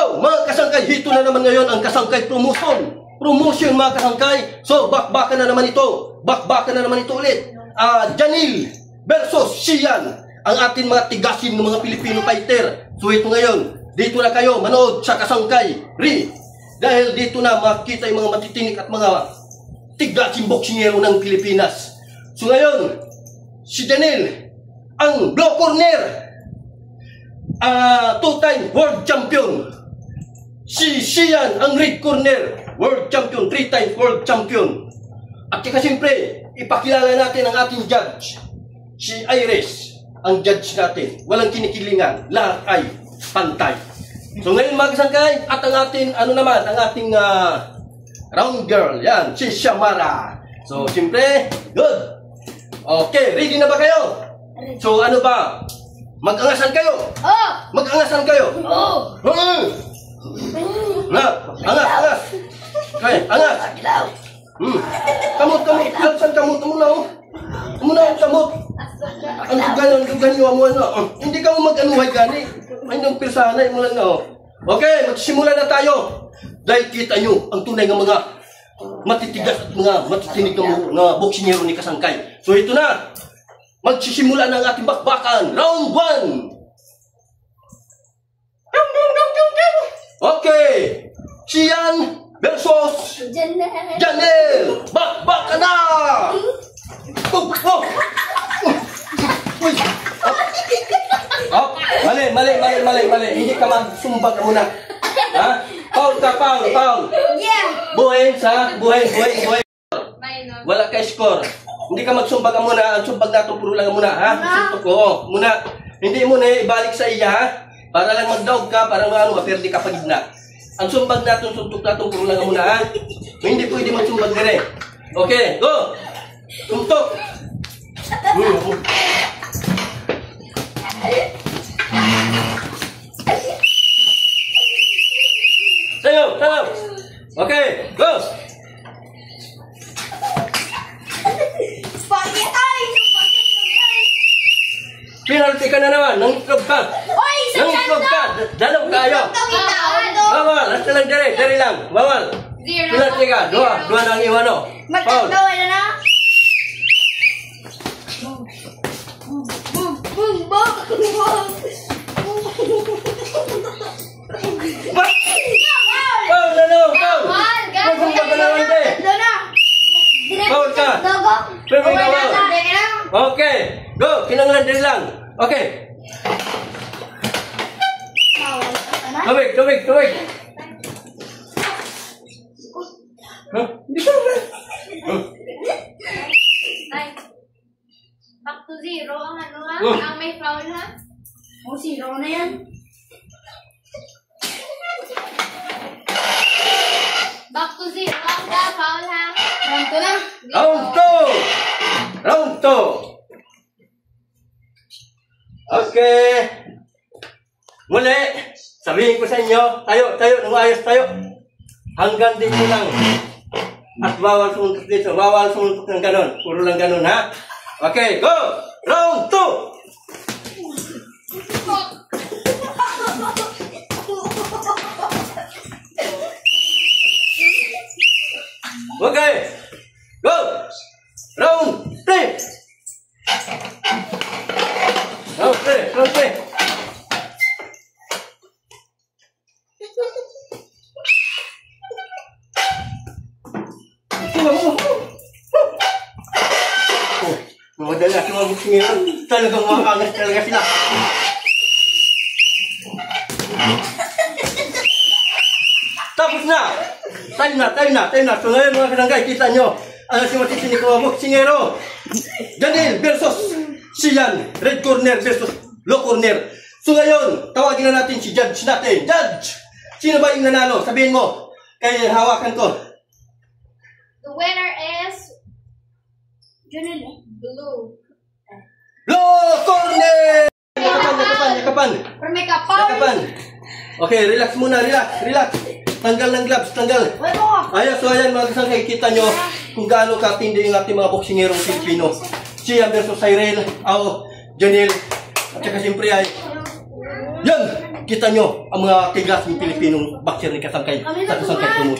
So, mga kasangkay, hito na naman ngayon ang kasangkay promotion. Promotion, mga kasangkay. So, bakbakan na naman ito. Bakbakan na naman ito ulit. Janil versus Sian, ang ating mga tigasin ng mga Pilipino fighter. So, ito ngayon. Dito na kayo manood sa kasangkay. Dahil dito na makita yung mga matitinik at mga tigasin boksingero ng Pilipinas. So, ngayon, si Janil, ang blue corner, two-time world champion. Si Sian, ang red corner, world champion, 3 times world champion. At saka siyempre, ipakilala natin ang ating judge. Si Iris, ang judge natin. Walang kinikilingan, lahat ay pantay. So ngayon mga kasangkay, at ang ating, ang ating round girl, yan, si Shamara. So siyempre, good. Okay, ready na ba kayo? So ano ba? Mag-angasan kayo? Oo! Mag-angasan kayo? Oo! Angas! Okay, angas! Kamot! Alsan kamot mo na, oh! Muna, kamot! Ang dugan nyo mo, ano? Hindi ka mo mag-anuhay gani. Ay, nang pirsanay mo lang na, oh. Okay, magsimula na tayo. Dahil kita nyo ang tunay ng mga matitigas at mga matitinig ng mga boksingero ni Kasangkay. So ito na! Magsisimula ng ating bakbakan. Round 1. Okay. Sian versus Janel. Bakbakan na. Mali. Hindi ka magsumbag muna. Ha? Paul. Yeah. Buhay. Wala ka score. Hindi ka magsumbag muna, ang sumbag natin puro lang muna, ha? Suntok ko, muna. Hindi mo na ibalik sa iya, ha? Para lang magdaog ka, para maperde ka pagigna. Ang sumbag natin, suntok natin puro lang muna, ha? Hindi pwede magsumbag dire. Okay, go! Suntok! Sayo! Okay, go! Penalty ka na naman, nangitlog ka. Nangitlog ka, dalaw kayo. Bawal, hasta lang dere lang. Bawal. Penalty ka, dua nang iwano. Paul. Paul ka. Okay, go, kinanglan dere lang. Okay. Tubig. Hindi ka naman. Back to 0 ang ang may foul ha? O 0 na yan. Back to 0 ang foul ha? Round 2 na. Round 2. Okay. Muli, sabihin ko sa inyo, tayo, umayos tayo. Hanggang dito lang. At bawal sumuntok dito, bawal sumuntok ng ganon. Puro lang ganon, ha? Okay, go! Round 2! Okay, go! Round 3! Round 3. Madala si mga buksingero. Talagang makangas talaga sila. Tapos na! Tayo na. So ngayon mga kananggay, kita nyo ang si matitinig mga buksingero. Janil versus Sian, red corner versus blue corner. So ngayon, tawagin na natin si judge natin. Judge! Sino ba yung nanalo? Sabihin mo. Kaya hawakan ko. The winner is Blue corner! Yakapan. Yakapan. Okay, relax muna, relax. Tanggal ng gloves, tanggal. So ayan mga kasangkay, kita nyo kung gaano katindi yung ating mga boksingerong Pilipino. Sian versus Cyril, Janil, at saka siyempre ay yan, Kita nyo ang mga tigas ng Pilipinong boxer ni Kasangkay Kami sa na Kasangkay tumahan. Promotion.